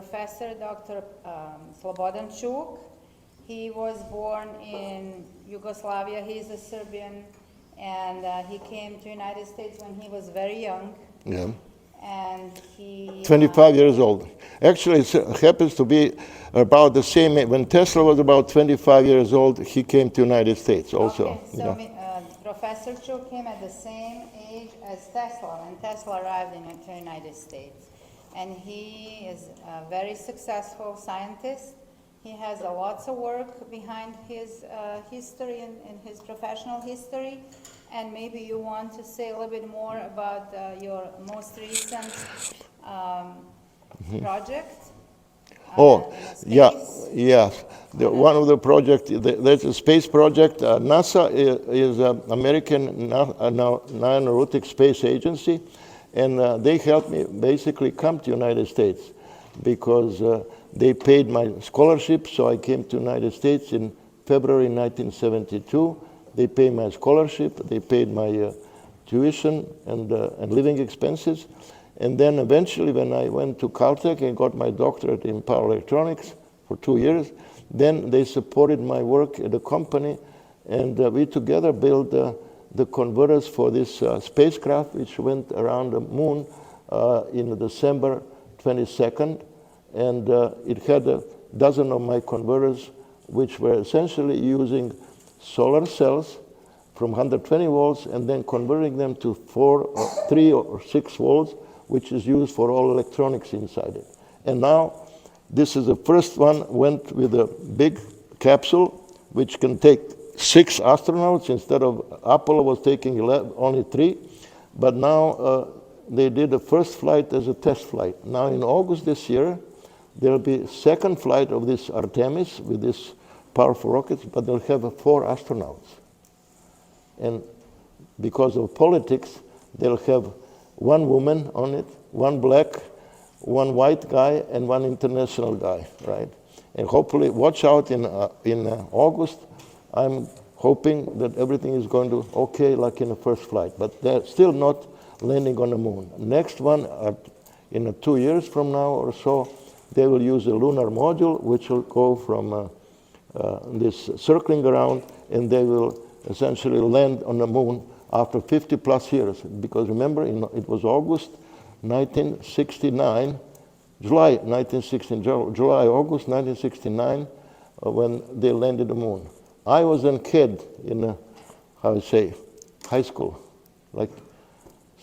Professor Dr. Slobodan Chuk. He was born in Yugoslavia. He's a Serbian, and he came to the United States when he was very young. Yeah. And he... 25 years old. Actually, it happens to be about the same age. When Tesla was about 25 years old, he came to the United States also. Okay, so Professor Chuk came at the same age as Tesla when Tesla arrived in the United States. And he is a very successful scientist. He has lots of work behind his history and his professional history. And maybe you want to say a little bit more about your most recent project. Yes. One of the projects, there's a space project. NASA is an American non-aeronautic space agency, and they helped me basically come to the United States because they paid my scholarship, so I came to the United States in February 1972. They paid my scholarship, they paid my tuition and living expenses. And then eventually when I went to Caltech and got my doctorate in power electronics for 2 years, then they supported my work at the company, and we together built the converters for this spacecraft, which went around the moon in December 22nd. And it had a dozen of my converters, which were essentially using solar cells from 120 volts and then converting them to 3 or 6 volts, which is used for all electronics inside it. And now, this is the first one, went with a big capsule, which can take 6 astronauts instead of Apollo was taking only 3. But now they did the first flight as a test flight. Now in August this year, there will be second flight of this Artemis with this powerful rockets, but they'll have 4 astronauts. And because of politics, they'll have 1 woman on it, 1 black, 1 white guy, and 1 international guy, right? And hopefully, watch out in August. I'm hoping that everything is going to okay like in the first flight, but they're still not landing on the moon. Next one, in 2 years from now or so, they will use a lunar module, which will go from this circling around, and they will essentially land on the moon after 50 plus years. Because remember, it was August 1969, August 1969, when they landed the moon. I was a kid in, high school, like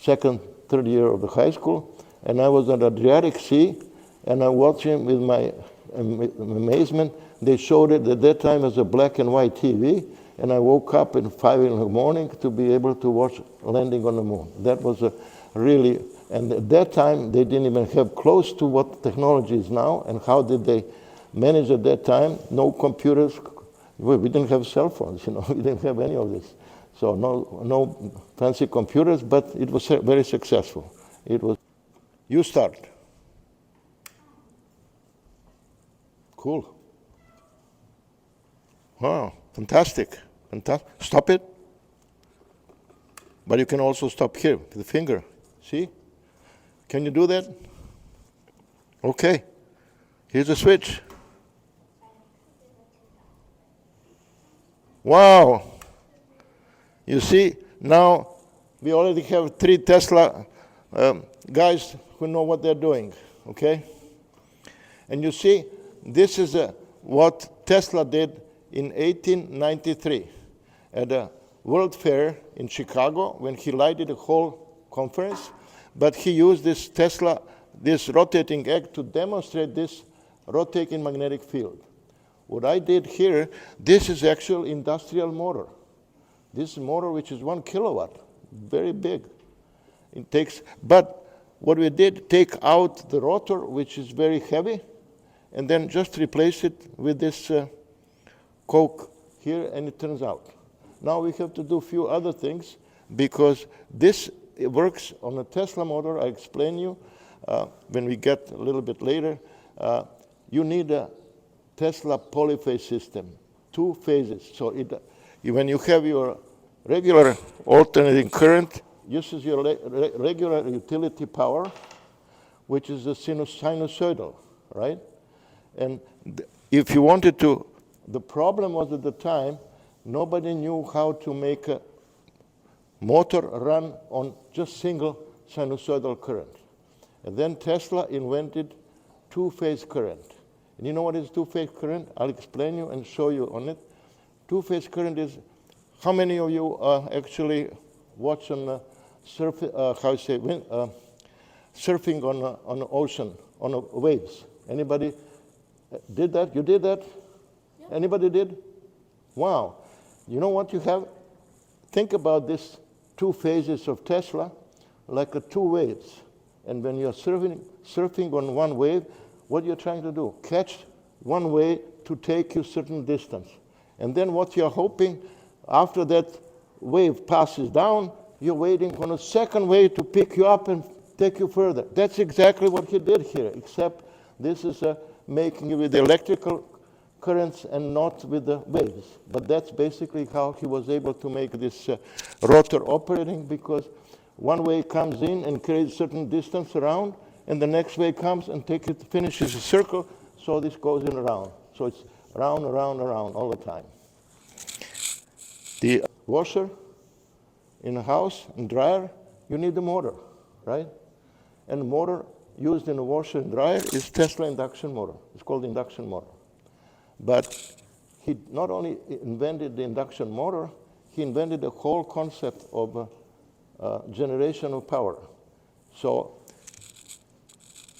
second, third year of the high school, and I was on the Adriatic Sea, and I watched him with my amazement. They showed it at that time as a black and white TV, and I woke up at 5 in the morning to be able to watch landing on the moon. That was a really, and at that time, they didn't even have close to what technology is now, and how did they manage at that time? No computers. We didn't have cell phones, we didn't have any of this. So no fancy computers, but it was very successful. It was, you start. Cool. Wow, fantastic. Stop it. But you can also stop here with the finger. See? Can you do that? Okay. Here's the switch. Wow. You see, now we already have 3 Tesla guys who know what they're doing, okay? And you see, this is what Tesla did in 1893 at a World Fair in Chicago when he lighted a whole conference. But he used this Tesla, this rotating egg, to demonstrate this rotating magnetic field. What I did here, this is actual industrial motor. This motor, which is 1 kilowatt, very big. It takes, but what we did, take out the rotor, which is very heavy, and then just replace it with this coke here, and it turns out. Now we have to do a few other things, because this works on a Tesla motor. I explain you when we get a little bit later. You need a Tesla polyphase system, 2 phases. So when you have your regular alternating current, uses your regular utility power, which is the sinusoidal, right? And if you wanted to, the problem was at the time, nobody knew how to make a motor run on just single sinusoidal current. And then Tesla invented two-phase current. And you know what is two-phase current? I'll explain you and show you on it. Two-phase current is, how many of you actually watch on surfing on the ocean, on the waves? Anybody did that? You did that? Yeah. Anybody did? Wow. You know what you have? Think about this two phases of Tesla like two waves. And when you're surfing on one wave, what you're trying to do? Catch one wave to take you certain distance. And then what you're hoping, after that wave passes down, you're waiting on a second wave to pick you up and take you further. That's exactly what he did here, except this is making it with electrical currents and not with the waves. But that's basically how he was able to make this rotor operating, because one wave comes in and carries certain distance around, and the next wave comes and finishes a circle, so this goes in around. So it's round, around, around all the time. The washer in a house and dryer, you need the motor, right? And the motor used in a washer and dryer is Tesla induction motor. It's called induction motor. But he not only invented the induction motor, he invented the whole concept of generation of power. So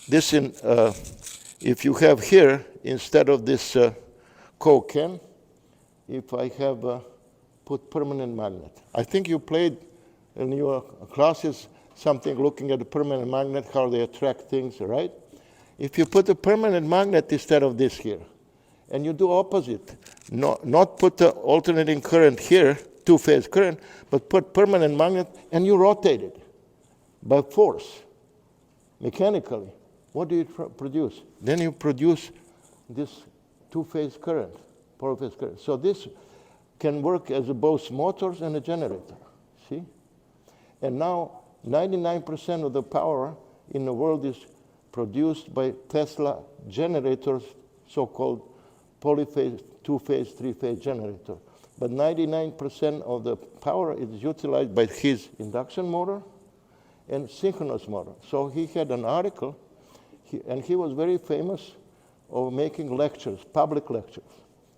this, if you have here, instead of this Coke can, if I have put permanent magnet. I think you played in your classes something looking at the permanent magnet, how they attract things, right? If you put a permanent magnet instead of this here, and you do opposite, not put the alternating current here, two-phase current, but put permanent magnet, and you rotate it by force, mechanically. What do you produce? Then you produce this two-phase current, four-phase current. So this can work as both motors and a generator, see? And now 99% of the power in the world is produced by Tesla generators, so-called polyphase, two-phase, three-phase generator. But 99% of the power is utilized by his induction motor and synchronous motor. So he had an article, and he was very famous of making lectures, public lectures.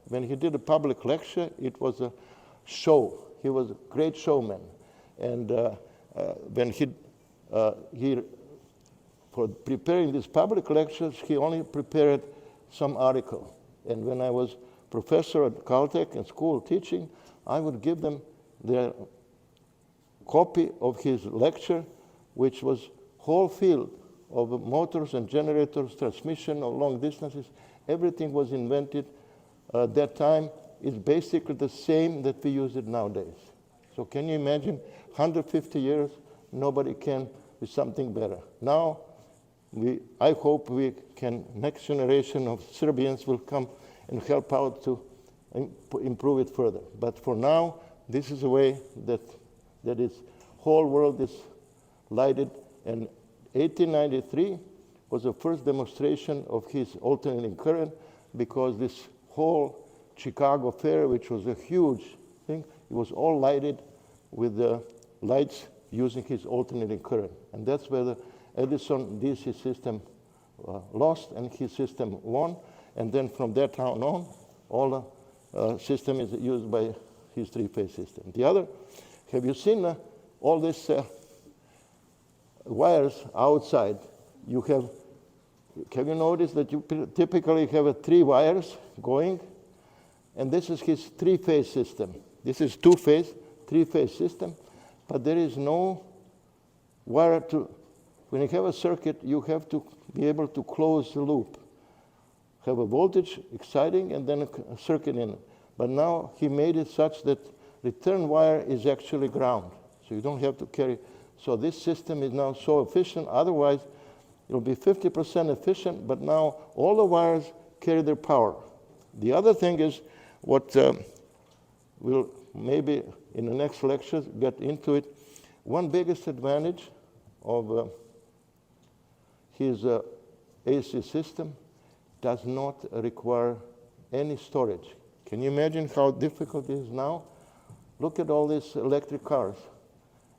When he did a public lecture, it was a show. He was a great showman. And when for preparing these public lectures, he only prepared some article. And when I was professor at Caltech in school teaching, I would give them their copy of his lecture, which was whole field of motors and generators, transmission of long distances. Everything was invented at that time. Is basically the same that we use it nowadays. So can you imagine 150 years, nobody can do something better. Now, I hope next generation of Serbians will come and help out to improve it further. But for now, this is a way that is whole world is lighted. And 1893 was the first demonstration of his alternating current, because this whole Chicago Fair, which was a huge thing, it was all lighted with the lights using his alternating current. And that's where the Edison DC system lost and his system won. And then from that time on, all the system is used by his three-phase system. The other, have you seen all these wires outside? Have you noticed that you typically have 3 wires going? And this is his three-phase system. This is two-phase, three-phase system, but there is no wire to, when you have a circuit, you have to be able to close the loop. Have a voltage exciting and then a circuit in it. But now he made it such that return wire is actually ground, so you don't have to carry. So this system is now so efficient, otherwise it'll be 50% efficient, but now all the wires carry their power. The other thing is what we'll maybe in the next lecture get into it. One biggest advantage of his AC system does not require any storage. Can you imagine how difficult it is now? Look at all these electric cars.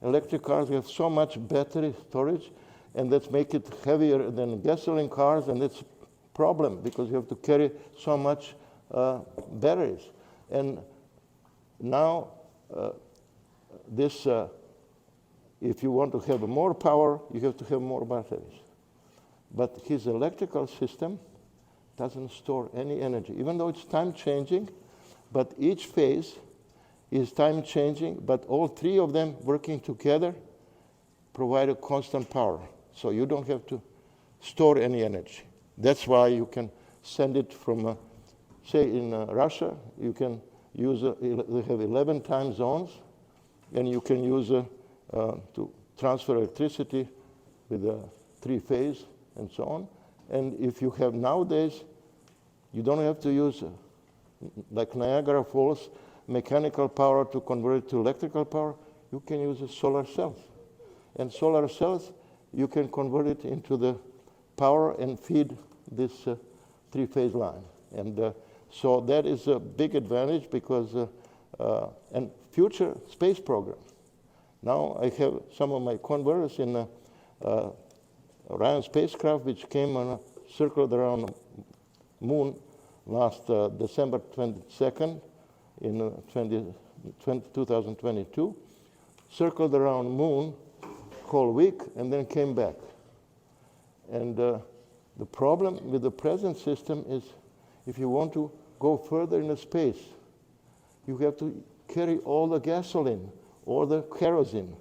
Electric cars have so much battery storage, and that's make it heavier than gasoline cars, and it's a problem because you have to carry so much batteries. And now, if you want to have more power, you have to have more batteries. But his electrical system doesn't store any energy, even though it's time-changing, but each phase is time-changing, but all three of them working together provide a constant power. So you don't have to store any energy. That's why you can send it from, say in Russia, you can use, they have 11 time zones, and you can use to transfer electricity with a three-phase and so on. And if you have nowadays, you don't have to use, like Niagara Falls, mechanical power to convert it to electrical power. You can use solar cells. And solar cells, you can convert it into the power and feed this three-phase line. And so that is a big advantage because, and future space program. Now I have some of my converters in Orion spacecraft, which came on circled around the moon last December 22nd in 2022, circled around moon whole week and then came back. And the problem with the present system is if you want to go further into space, you have to carry all the gasoline or the kerosene.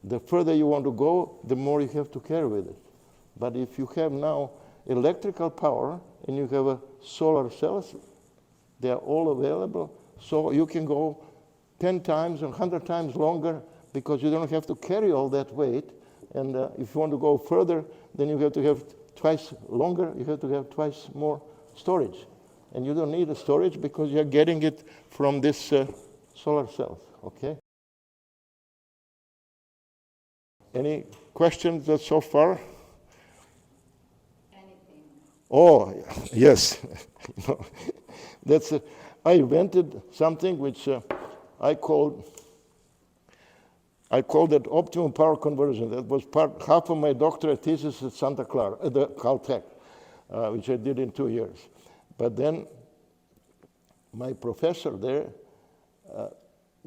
The further you want to go, the more you have to carry with it. But if you have now electrical power and you have solar cells, they are all available, so you can go 10 times or 100 times longer because you don't have to carry all that weight. And if you want to go further, then you have to have twice longer, you have to have twice more storage. And you don't need a storage because you're getting it from this solar cells, okay? Any questions so far? Anything. Oh, yes. That's I invented something which I called it optimum power conversion. That was half of my doctorate thesis at Santa Clara, the Caltech, which I did in 2 years. But then my professor there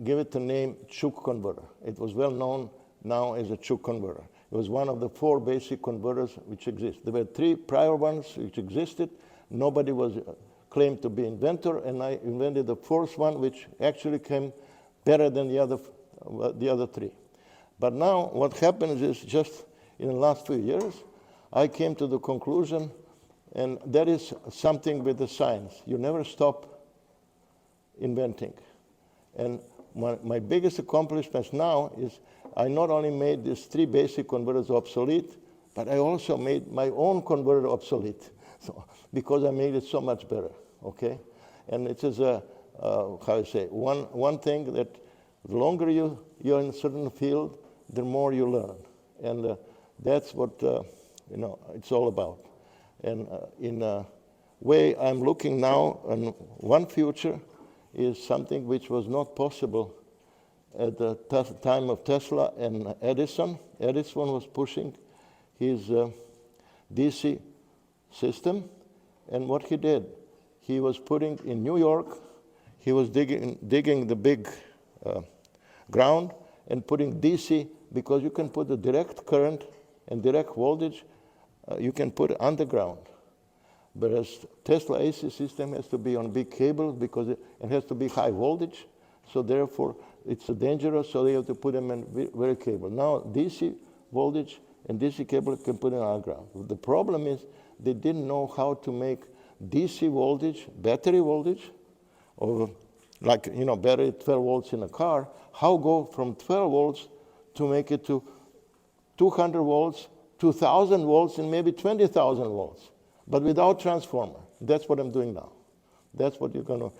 gave it the name Chuk converter. It was well known now as a Chuk converter. It was one of the 4 basic converters which exist. There were 3 prior ones which existed. Nobody was claimed to be inventor, and I invented the 4th one, which actually came better than the other 3. But now what happens is just in the last few years, I came to the conclusion, and that is something with the science. You never stop inventing. And my biggest accomplishments now is I not only made these 3 basic converters obsolete, but I also made my own converter obsolete. So, because I made it so much better, okay? And it is how I say, one thing that the longer you're in a certain field, the more you learn. And that's what, it's all about. And in a way I'm looking now on one future is something which was not possible at the time of Tesla and Edison. Edison was pushing his DC system, and what he did, he was putting in New York, he was digging the big ground and putting DC, because you can put the direct current and direct voltage, you can put it underground. Whereas Tesla AC system has to be on big cables because it has to be high voltage, so therefore it's dangerous, so they have to put them in very cable. Now DC voltage and DC cable can put it underground. The problem is they didn't know how to make DC voltage, battery voltage, or like, battery 12 volts in a car, how go from 12 volts to make it to 200 volts, 2,000 volts, and maybe 20,000 volts, but without transformer. That's what I'm doing now. That's what you're going to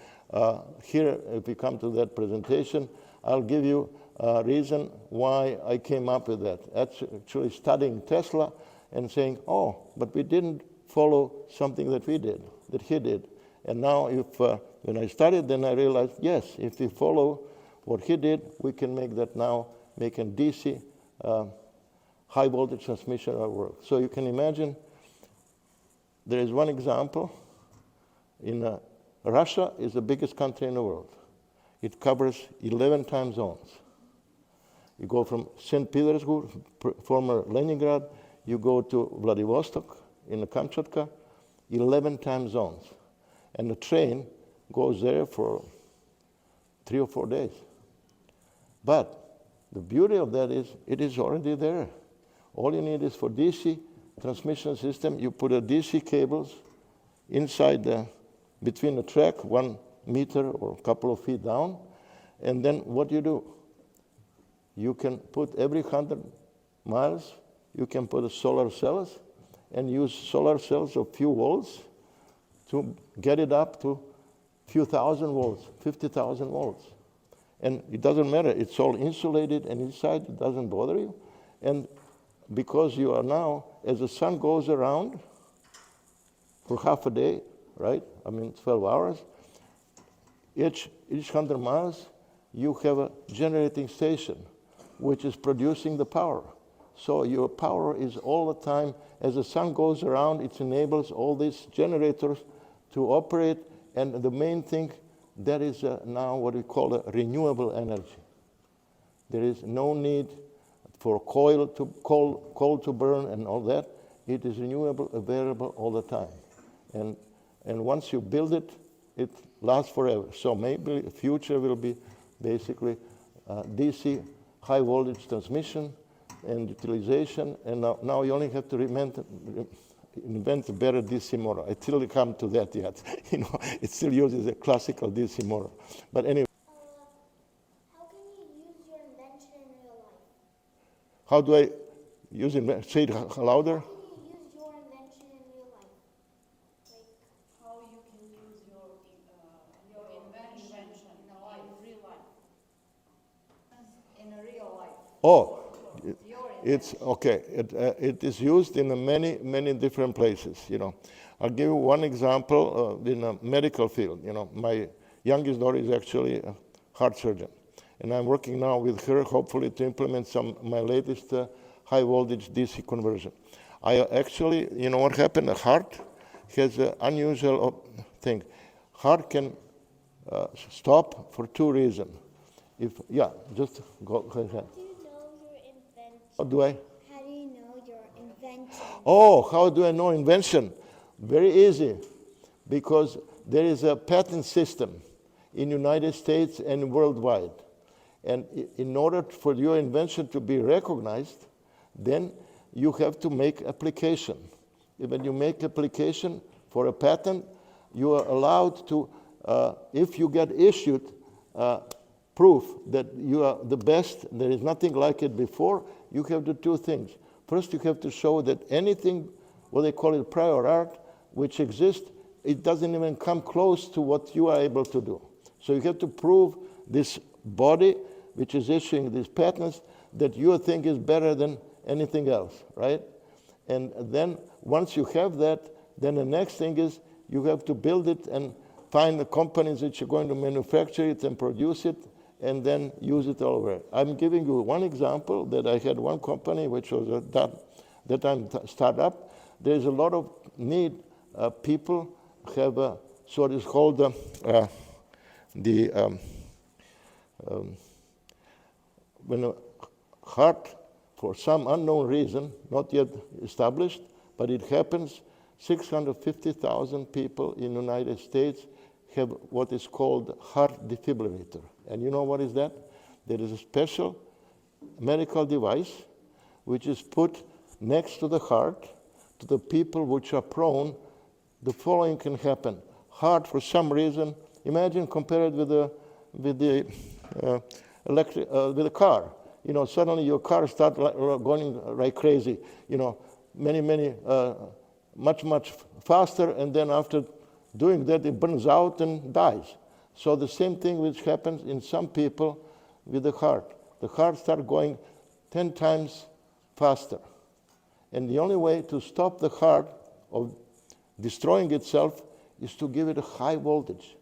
hear if we come to that presentation. I'll give you a reason why I came up with that. Actually studying Tesla and saying, oh, but we didn't follow something that we did. that he did. And now when I started, then I realized, yes, if we follow what he did, we can make that now, making DC high voltage transmission work. So you can imagine, there is one example. In Russia is the biggest country in the world. It covers 11 time zones. You go from St. Petersburg, former Leningrad, you go to Vladivostok in the Kamchatka, 11 time zones. And the train goes there for 3 or 4 days. But the beauty of that is it is already there. All you need is for DC transmission system, you put a DC cables inside between the track, 1 meter or a couple of feet down, and then what do? You can put every 100 miles, you can put a solar cells and use solar cells of few volts to get it up to few thousand volts, 50,000 volts. And it doesn't matter, it's all insulated and inside, it doesn't bother you. And because you are now, as the sun goes around for half a day, right? I mean, 12 hours, each 100 miles, you have a generating station, which is producing the power. So your power is all the time, as the sun goes around, it enables all these generators to operate, and the main thing, that is now what we call a renewable energy. There is no need for coal to burn and all that. It is renewable, available all the time. And once you build it, it lasts forever. So maybe the future will be basically DC high voltage transmission and utilization, and now you only have to invent a better DC motor. I still come to that yet. It still uses a classical DC motor. But anyway. How can you use your invention in real life? How do I use it? Say it louder. How can you use your invention in real life? How you can use your invention in real life. In a real life. Oh, Your it's okay. It is used in many different places. I'll give you one example in the medical field. My youngest daughter is actually a heart surgeon, and I'm working now with her, hopefully, to implement my latest high voltage DC conversion. I actually, what happened? The heart has an unusual thing. Heart can stop for 2 reasons. Just go ahead. How do you know your invention? How do I? How do you know your invention? Oh, how do I know invention? Very easy, because there is a patent system in United States and worldwide. And in order for your invention to be recognized, then you have to make application. When you make application for a patent, you are allowed to, if you get issued proof that you are the best, there is nothing like it before, you have to do 2 things. First, you have to show that anything, what they call it prior art, which exists, it doesn't even come close to what you are able to do. So you have to prove this body, which is issuing these patents, that your thing is better than anything else, right? And then once you have that, then the next thing is you have to build it and find the companies which are going to manufacture it and produce it, and then use it all over. I'm giving you one example that I had one company which was at that time startup. There's a lot of need. People have so it is called when a heart, for some unknown reason, not yet established, but it happens, 650,000 people in the United States have what is called heart defibrillator. And you know what is that? There is a special medical device which is put next to the heart to the people which are prone. The following can happen. Heart, for some reason, imagine compare it with the car. Suddenly your car starts going like crazy. Much faster, and then after doing that, it burns out and dies. So the same thing which happens in some people with the heart. The heart starts going 10 times faster. And the only way to stop the heart of destroying itself is to give it a high voltage.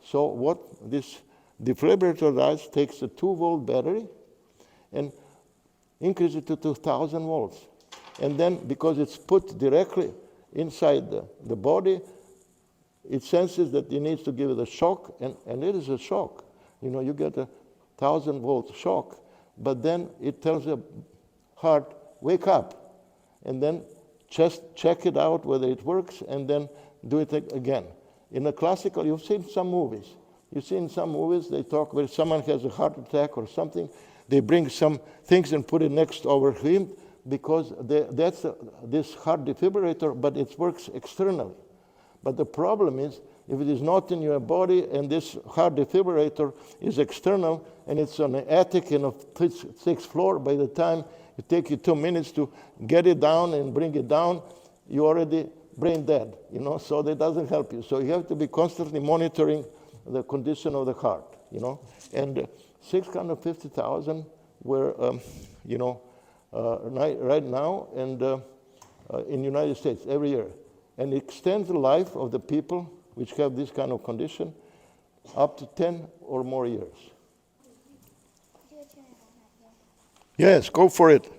So what this defibrillator does, takes a 2-volt battery and increase it to 2,000 volts. And then, because it's put directly inside the body, it senses that it needs to give it a shock, and it is a shock. You know, you get a 1,000-volt shock, but then it tells the heart, wake up, and then just check it out whether it works, and then do it again. In a classical, you've seen some movies. You see in some movies, they talk where someone has a heart attack or something, they bring some things and put it next over him, because that's this heart defibrillator, but it works externally. But the problem is, if it is not in your body and this heart defibrillator is external and it's on an attic in a 6th floor, by the time it takes you 2 minutes to get it down and bring it down, you're already brain dead, you know, so that doesn't help you. So you have to be constantly monitoring the condition of the heart, you know. And 650,000 were, you know, right now and in the United States every year. And it extends the life of the people which have this kind of condition up to 10 or more years. Yes, go for it.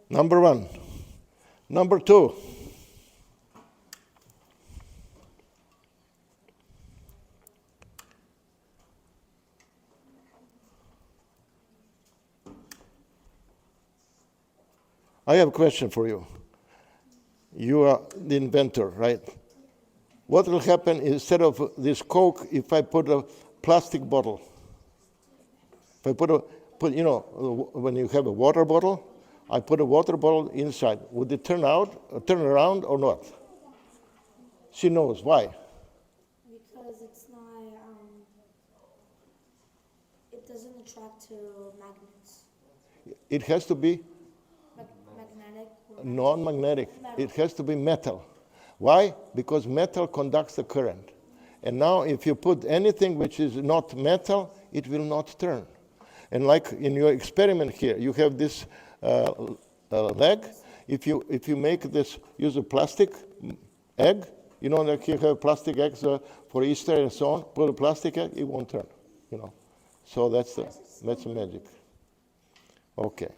Number 1. Number 2. I have a question for you. You are the inventor, right? What will happen instead of this Coke if I put a plastic bottle? If I put you know, when you have a water bottle, I put a water bottle inside. Would it turn around or not? She knows. Why? Because it's not, it doesn't attract to magnets. It has to be Magnetic? non-magnetic. It has to be metal. Why? Because metal conducts the current. And now if you put anything which is not metal, it will not turn. And like in your experiment here, you have this leg. If you make this, use a plastic egg, you know, like you have plastic eggs for Easter and so on, put a plastic egg, it won't turn, you know. So that's the magic. Okay,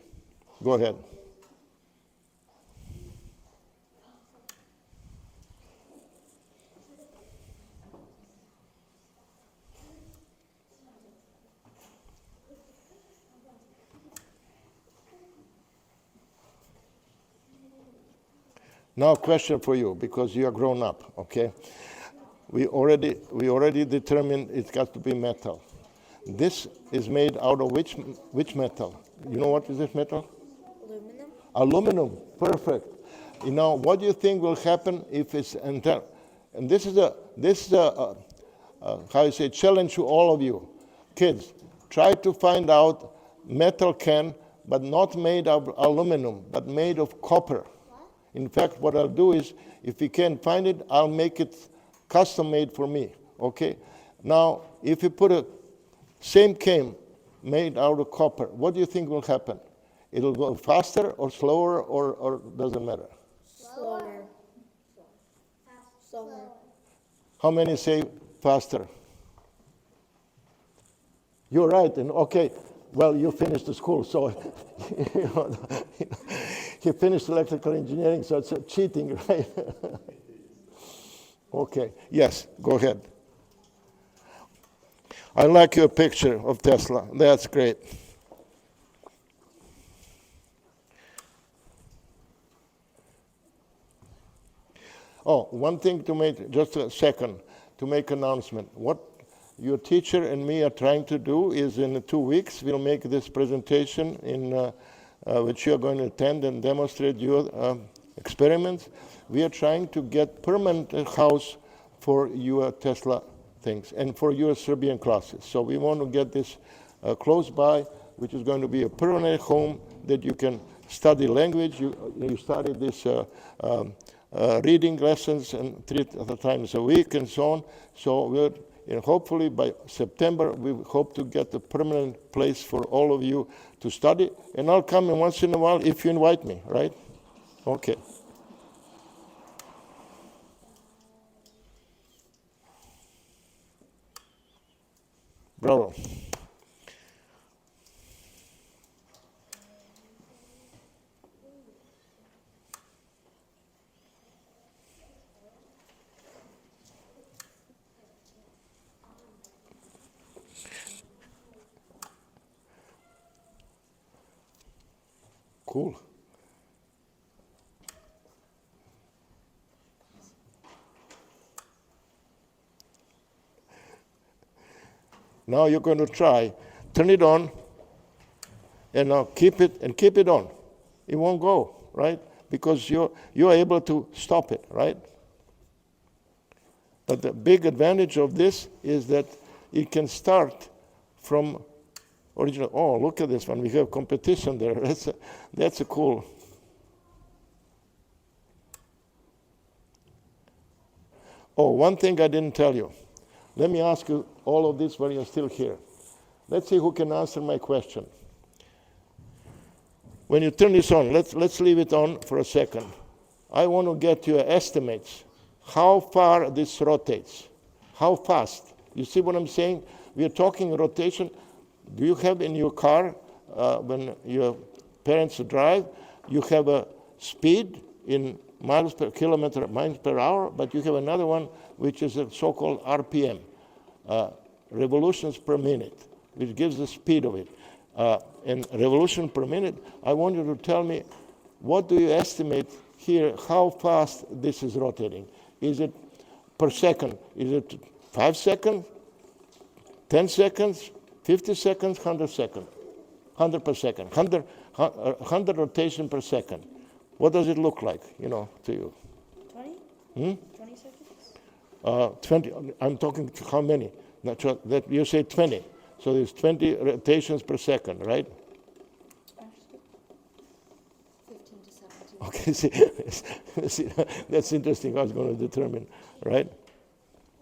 go ahead. Now, a question for you, because you are grown up, okay? We already determined it's got to be metal. This is made out of which metal? You know what is this metal? Aluminum? Aluminum, perfect. You know, what do you think will happen if it's internal? And this is a how you say, challenge to all of you. Kids, try to find out metal can, but not made of aluminum, but made of copper. In fact, what I'll do is, if we can't find it, I'll make it custom made for me, okay? Now, if you put a same cane made out of copper, what do you think will happen? It'll go faster or slower or doesn't matter? Slower. Slower. How many say faster? You're right, and okay, well, you finished the school, so he finished electrical engineering, so it's cheating, right? Okay, yes, go ahead. I like your picture of Tesla. That's great. Oh, one thing to make, just a second, to make announcement. What your teacher and me are trying to do is in 2 weeks, we'll make this presentation in which you are going to attend and demonstrate your experiments. We are trying to get permanent house for your Tesla things and for your Serbian classes. So we want to get this close by, which is going to be a permanent home that you can study language. You study this reading lessons and 3 times a week and so on. So And hopefully by September, we hope to get a permanent place for all of you to study. And I'll come in once in a while if you invite me, right? Okay. Bravo. Cool. Now you're going to try, turn it on, and now keep it on. It won't go, right? Because you're able to stop it, right? But the big advantage of this is that it can start from original. Oh, look at this one. We have competition there. That's a cool. Oh, one thing I didn't tell you. Let me ask you all of this while you're still here. Let's see who can answer my question. When you turn this on, let's leave it on for a second. I want to get your estimates. How far this rotates? How fast? You see what I'm saying? We are talking rotation. Do you have in your car, when your parents drive, you have a speed in miles per kilometer, miles per hour, but you have another one which is a so-called RPM, revolutions per minute, which gives the speed of it. And revolution per minute, I want you to tell me, what do you estimate here, how fast this is rotating? Is it per second? Is it 5 seconds, 10 seconds, 50 seconds, 100 seconds? 100 per second, 100 rotation per second. What does it look like, to you? 20? 20 seconds? 20, I'm talking how many? Not sure, that you say 20. So there's 20 rotations per second, right? 15 to 17. Okay, see, that's interesting. I was going to determine, right?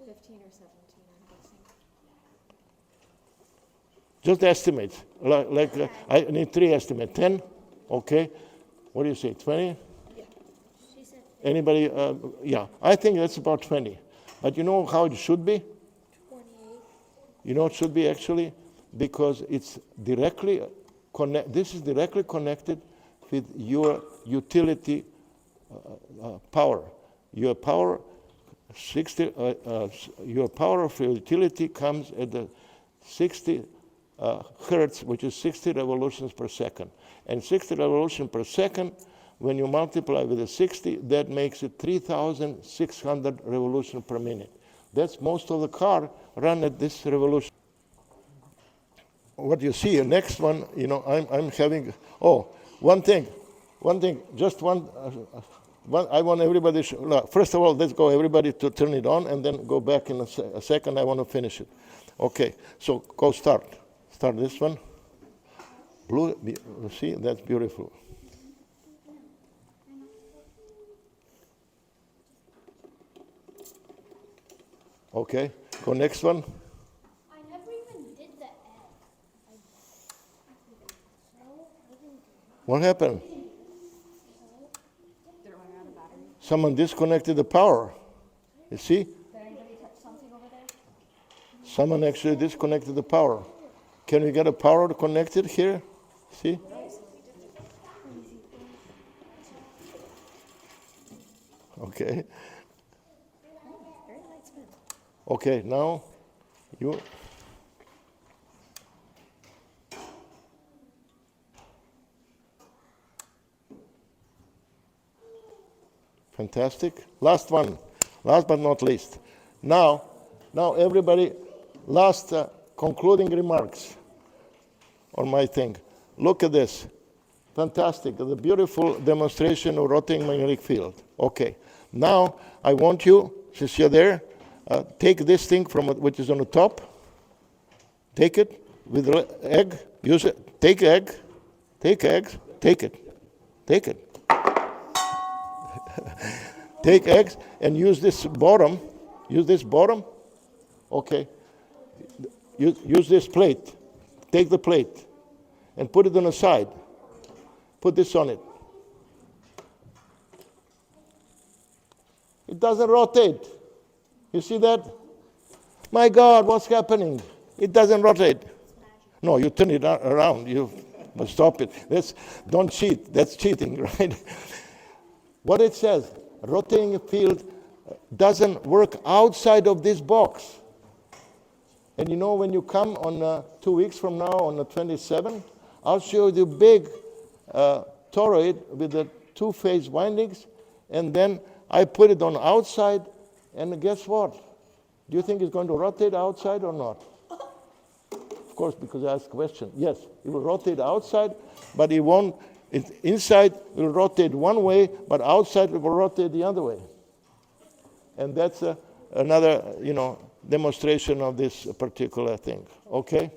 15 or 17, I'm guessing. Just estimates. I need 3 estimates. 10? Okay. What do you say, 20? Yeah. She said Anybody? Yeah, I think that's about 20. But you know how it should be? 28. You know it should be actually? Because it's directly this is directly connected with your utility power. Your power, your power of your utility comes at the 60 hertz, which is 60 revolutions per second. And 60 revolutions per second, when you multiply with the 60, that makes it 3,600 revolutions per minute. That's most of the car run at this revolution. What you see, the next one, I'm having, one thing, just one, I want everybody, first of all, let's go everybody to turn it on and then go back in a second, I want to finish it. Okay, so go start this one. Blue, see, that's beautiful. Okay, go next one. I never even did the egg. What happened? they're running out of battery. Someone disconnected the power. You see? Did anybody touch something over there? Someone actually disconnected the power. Can we get a power connected here? See? Okay. Very light spin. Okay, now you. Fantastic. Last one, last but not least. Now everybody, last concluding remarks on my thing. Look at this. Fantastic. The beautiful demonstration of rotating magnetic field. Okay. Now I want you, since you're there, take this thing from which is on the top. Take it with the egg. Use it. Take egg. Take eggs. Take it. Take it. Take eggs and use this bottom. Use this bottom Okay. Use this plate. Take the plate and put it on the side. Put this on it. It doesn't rotate. You see that? My God, what's happening? It doesn't rotate. No, you turn it around. You must stop it. Don't cheat. That's cheating, right? What it says, rotating field doesn't work outside of this box. And you know, when you come on 2 weeks from now, on the 27th, I'll show you the big toroid with the two-phase windings, and then I put it on outside, and guess what? Do you think it's going to rotate outside or not? Of course, because I asked a question. Yes, it will rotate outside, but it won't. Inside will rotate one way, but outside it will rotate the other way. And that's another, demonstration of this particular thing. Okay?